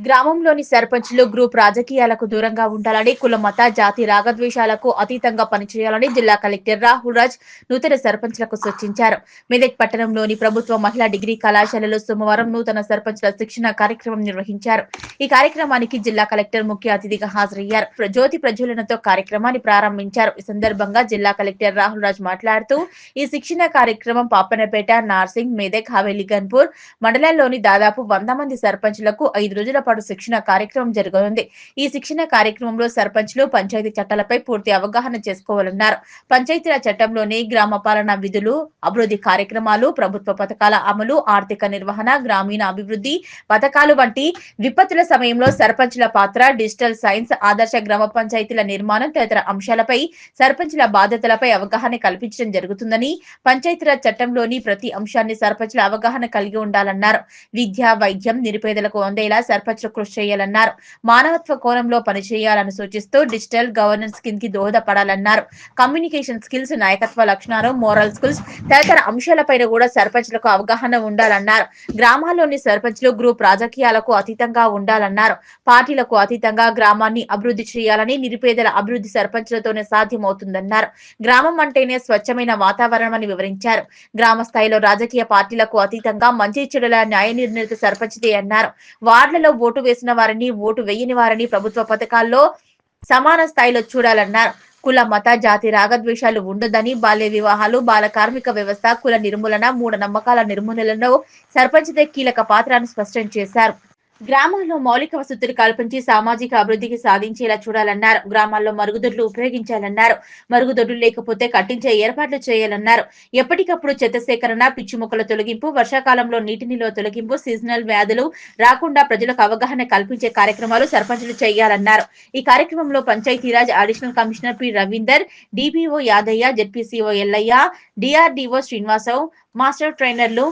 గ్రామంలోని సర్పంచ్లు గ్రూప్ రాజకీయాలకు దూరంగా ఉండాలని, కుల మత జాతి రాగద్వేషాలకు అతీతంగా పనిచేయాలని జిల్లా కలెక్టర్ రాహుల్ రాజ్ నూతన సర్పంచ్లకు సూచించారు. మెదక్ పట్టణంలోని ప్రభుత్వ మహిళా డిగ్రీ కళాశాలలో సోమవారం నూతన సర్పంచ్ల శిక్షణ కార్యక్రమం నిర్వహించారు. ఈ కార్యక్రమానికి జిల్లా కలెక్టర్ ముఖ్య అతిథిగా హాజరయ్యారు. జ్యోతి ప్రజ్వలనతో కార్యక్రమాన్ని ప్రారంభించారు. ఈ సందర్భంగా జిల్లా కలెక్టర్ రాహుల్ రాజ్ మాట్లాడుతూ ఈ శిక్షణ కార్యక్రమం పాపనపేట, నార్సింగ్, మెదక్, హవేలీ, గన్పూర్ మండలాల్లోని దాదాపు 100 మంది సర్పంచ్లకు 5 రోజుల పాటు శిక్షణ కార్యక్రమం జరగనుంది. ఈ శిక్షణ కార్యక్రమంలో సర్పంచ్లు పంచాయతీ చట్టాలపై పూర్తి అవగాహన చేసుకోవాలన్నారు. పంచాయతీరాజ్ చట్టంలోని గ్రామ పాలనా విధులు, అభివృద్ధి కార్యక్రమాలు, ప్రభుత్వ పథకాల అమలు, ఆర్థిక నిర్వహణ, గ్రామీణ అభివృద్ధి పథకాలు వంటి విపత్తుల సమయంలో సర్పంచ్ల పాత్ర, డిజిటల్ సైన్స్, ఆదర్శ గ్రామ పంచాయతీల నిర్మాణం తదితర అంశాలపై సర్పంచ్ల బాధ్యతలపై అవగాహన కల్పించడం జరుగుతుందని, పంచాయతీరాజ్ చట్టంలోని ప్రతి అంశాన్ని సర్పంచ్ల అవగాహన కలిగి ఉండాలన్నారు. విద్య, వైద్యం నిరుపేదలకు అందేలా సర్పంచ్లు కృషి చేయాలన్నారు. మానవత్వ కోణంలో పనిచేయాలని సూచిస్తూ డిజిటల్ గవర్నెన్స్ కి దోహదపడాలన్నారు. కమ్యూనికేషన్ స్కిల్స్, నాయకత్వ లక్షణాలు, మోరల్ స్కిల్స్ తదితర అంశాలపైన కూడా సర్పంచ్లకు అవగాహన ఉండాలన్నారు. గ్రామాల్లోని సర్పంచ్లు గ్రూప్ రాజకీయాలకు అతీతంగా ఉండాలన్నారు. పార్టీలకు అతీతంగా గ్రామాన్ని అభివృద్ధి చేయాలని, నిరుపేదల అభివృద్ధి సర్పంచ్లతోనే సాధ్యమవుతుందన్నారు. గ్రామం అంటేనే స్వచ్ఛమైన వాతావరణం అని వివరించారు. గ్రామ స్థాయిలో రాజకీయ పార్టీలకు అతీతంగా మంచి చెడుల న్యాయ నిర్ణీత సర్పంచ్దే అన్నారు. వార్డులలో ఓటు వేసిన వారిని, ఓటు వేయని వారిని ప్రభుత్వ పథకాల్లో సమాన స్థాయిలో చూడాలన్నారు. కుల మత జాతి రాగద్వేషాలు ఉండదని, బాల్య వివాహాలు, బాల కార్మిక వ్యవస్థ, కుల నిర్మూలన, మూఢనమ్మకాల నిర్మూలనలో సర్పంచ్దే కీలక పాత్ర అని స్పష్టం చేశారు. గ్రామాల్లో మౌలిక వసతులు కల్పించి సామాజిక అభివృద్ధికి సాధించేలా చూడాలన్నారు. గ్రామాల్లో మరుగుదొడ్లు ఉపయోగించాలన్నారు. మరుగుదొడ్లు లేకపోతే కట్టించే ఏర్పాట్లు చేయాలన్నారు. ఎప్పటికప్పుడు చెత్త సేకరణ, పిచ్చి మొక్కల తొలగింపు, వర్షాకాలంలో నీటి నిల్వ తొలగింపు, సీజనల్ వ్యాధులు రాకుండా ప్రజలకు అవగాహన కల్పించే కార్యక్రమాలు సర్పంచులు చేయాలన్నారు. ఈ కార్యక్రమంలో Panchayati Raj additional commissioner P Ravinder, DPO Yadaiah, ZPCO Ellaiah, DRDO Srinivasa Rao, master ట్రైనర్లు,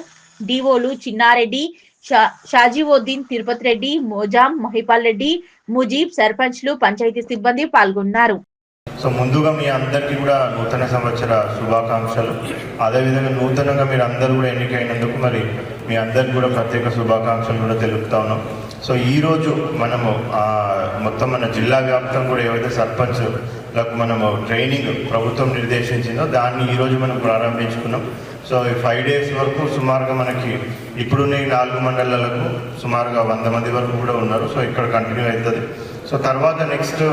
డిఓలు చిన్నారెడ్డి, షాజీవుద్దీన్, తిరుపతి రెడ్డి, మోజాం, మహిపాల్ రెడ్డి, ముజీబ్, సర్పంచ్లు, పంచాయతీ సిబ్బంది పాల్గొన్నారు. సో ముందుగా మీ అందరికీ కూడా నూతన సంవత్సర శుభాకాంక్షలు. అదేవిధంగా నూతనంగా మీరు అందరూ కూడా ఎన్నికైనందుకు మరి మీ అందరికీ కూడా ప్రత్యేక శుభాకాంక్షలు కూడా తెలుపుతా ఉన్నాం. సో ఈరోజు మనము మొత్తం మన జిల్లా వ్యాప్తంగా కూడా ఏవైతే సర్పంచ్లకు మనము ట్రైనింగ్ ప్రభుత్వం నిర్దేశించిందో దాన్ని ఈరోజు మనం ప్రారంభించుకున్నాం. సో ఈ 5 days వరకు సుమారుగా మనకి ఇప్పుడున్న ఈ 4 మండలాలకు సుమారుగా 100 మంది వరకు కూడా ఉన్నారు. సో ఇక్కడ కంటిన్యూ అవుతుంది. సో తర్వాత నెక్స్ట్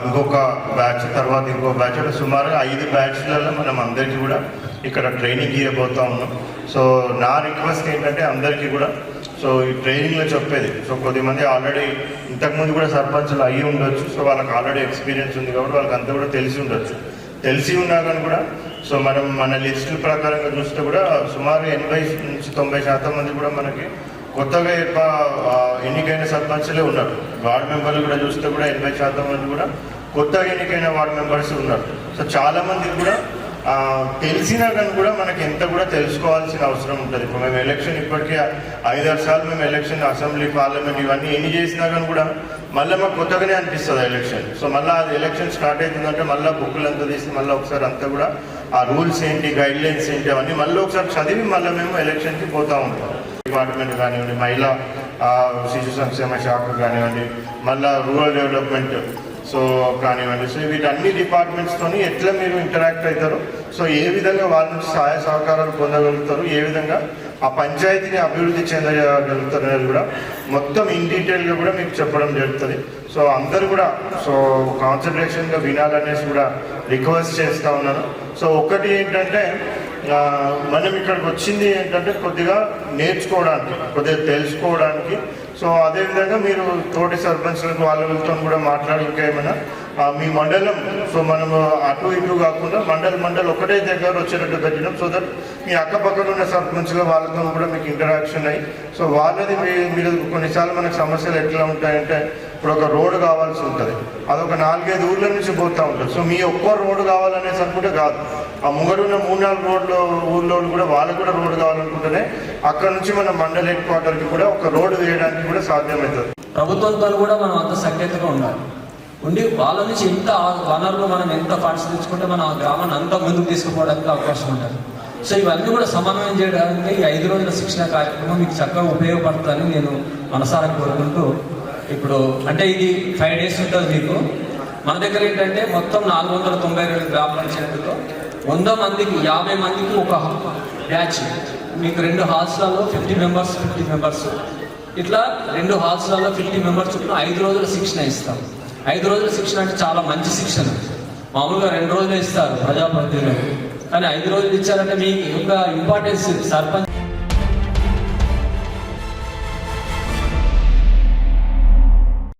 ఇంకొక బ్యాచ్, తర్వాత ఇంకో బ్యాచ్, అంటే సుమారుగా 5 బ్యాచ్లలో మనం అందరికీ కూడా ఇక్కడ ట్రైనింగ్ ఇవ్వబోతూ ఉన్నాం. సో నా రిక్వెస్ట్ ఏంటంటే అందరికీ కూడా సో ఈ ట్రైనింగ్లో చెప్పేది, సో కొద్దిమంది ఆల్రెడీ ఇంతకుముందు కూడా సర్పంచ్లు అయ్యి ఉండొచ్చు. సో వాళ్ళకి ఆల్రెడీ ఎక్స్పీరియన్స్ ఉంది కాబట్టి వాళ్ళకి అంతా కూడా తెలిసి ఉండొచ్చు. తెలిసి ఉన్నా కానీ కూడా సో మనం మన లిస్టుల ప్రకారంగా చూస్తే కూడా సుమారు 80 నుంచి 90% మంది కూడా మనకి కొత్తగా ఎన్నికైన సర్పంచ్లే ఉన్నారు. వార్డు మెంబర్లు కూడా చూస్తే కూడా 80% మంది కూడా కొత్తగా ఎన్నికైన వార్డు మెంబర్స్ ఉన్నారు. సో చాలామంది కూడా తెలిసినా కానీ కూడా మనకి ఎంత కూడా తెలుసుకోవాల్సిన అవసరం ఉంటుంది. ఇప్పుడు మేము ఎలక్షన్ ఇప్పటికీ 5-6 సార్లు మేము ఎలక్షన్, అసెంబ్లీ, పార్లమెంట్ ఇవన్నీ ఎన్ని చేసినా కానీ కూడా మళ్ళీ మాకు కొత్తగానే అనిపిస్తుంది ఎలక్షన్. సో మళ్ళీ అది ఎలక్షన్ స్టార్ట్ అవుతుందంటే మళ్ళీ బుక్కులు అంతా తీసి మళ్ళీ ఒకసారి అంతా కూడా ఆ రూల్స్ ఏంటి, గైడ్లైన్స్ ఏంటి అవన్నీ మళ్ళీ ఒకసారి చదివి మళ్ళీ మేము ఎలక్షన్కి పోతూ ఉంటాం. డిపార్ట్మెంట్ కానివ్వండి, మహిళా శిశు సంక్షేమ శాఖ కానివ్వండి, మళ్ళీ రూరల్ డెవలప్మెంట్ సో కానివ్వండి. సో వీటన్ని డిపార్ట్మెంట్స్తో ఎట్లా మీరు ఇంటరాక్ట్ అవుతారు, సో ఏ విధంగా వాళ్ళ నుంచి సహాయ సహకారాలు పొందగలుగుతారు, ఏ విధంగా ఆ పంచాయతీని అభివృద్ధి చెందగలుగుతారు అనేది కూడా మొత్తం ఇన్ డీటెయిల్గా కూడా మీకు చెప్పడం జరుగుతుంది. సో అందరూ కూడా సో కాన్సన్ట్రేషన్గా వినాలనేసి కూడా రిక్వెస్ట్ చేస్తూ ఉన్నాను. సో ఒకటి ఏంటంటే మనం ఇక్కడికి వచ్చింది ఏంటంటే కొద్దిగా నేర్చుకోవడానికి, కొద్దిగా తెలుసుకోవడానికి. సో అదేవిధంగా మీరు తోటి సర్పంచ్లకు వాళ్ళతో కూడా మాట్లాడి ఇంకా ఏమైనా మీ మండలం, సో మనము అటు ఇటు కాకుండా మండల్ ఒకటే దగ్గర వచ్చేటట్టు పెట్టినాం. సో దట్ మీ అక్కపక్కన ఉన్న సర్పంచ్గా వాళ్ళతో కూడా మీకు ఇంటరాక్షన్ అయ్యి సో వాళ్ళది మీరు కొన్నిసార్లు మనకు సమస్యలు ఎట్లా ఉంటాయంటే ఇప్పుడు ఒక రోడ్డు కావాల్సి ఉంటుంది, అదొక 4-5 ఊర్ల నుంచి పోతూ ఉంటుంది. సో మీ ఒక్కో రోడ్డు కావాలనేసి అనుకుంటే కాదు, ఆ ముంగడున్న 3-4 ఊర్లో కూడా వాళ్ళకు కూడా రోడ్డు కావాలనుకుంటేనే అక్కడ నుంచి మన మండల హెడ్ క్వార్టర్కి కూడా ఒక రోడ్డు వేయడానికి కూడా సాధ్యమవుతుంది. ప్రభుత్వంతో కూడా మనం అంత సఖ్యతగా ఉండాలి. ఉండి వాళ్ళ నుంచి ఎంత వనరులు మనం ఎంత ఫండ్స్ తెచ్చుకుంటే మనం ఆ గ్రామాన్ని అంత ముందుకు తీసుకుపోవడానికి అవకాశం ఉంటుంది. సో ఇవన్నీ కూడా సమన్వయం చేయడానికి ఈ 5 రోజుల శిక్షణ కార్యక్రమం మీకు చక్కగా ఉపయోగపడుతుందని నేను మనసారా కోరుకుంటూ, ఇప్పుడు అంటే ఇది 5 days ఉంటుంది మీకు. మన దగ్గర ఏంటంటే మొత్తం 492 గ్రామ పంచాయతీల్లో 100 మందికి 50 మందికి ఒక బ్యాచ్, మీకు 2 హాల్స్లలో 50 మెంబర్స్ ఇట్లా 2 హాల్స్లలో 50 మెంబర్స్ చొప్పున 5 రోజుల శిక్షణ ఇస్తాం. 5 రోజుల శిక్షణ అంటే చాలా మంచి శిక్షణ. మామూలుగా 2 రోజులు ఇస్తారు ప్రజాప్రతినిధులు, కానీ 5 రోజులు ఇచ్చారంటే మీకు ఒక ఇంపార్టెన్స్ సర్పంచ్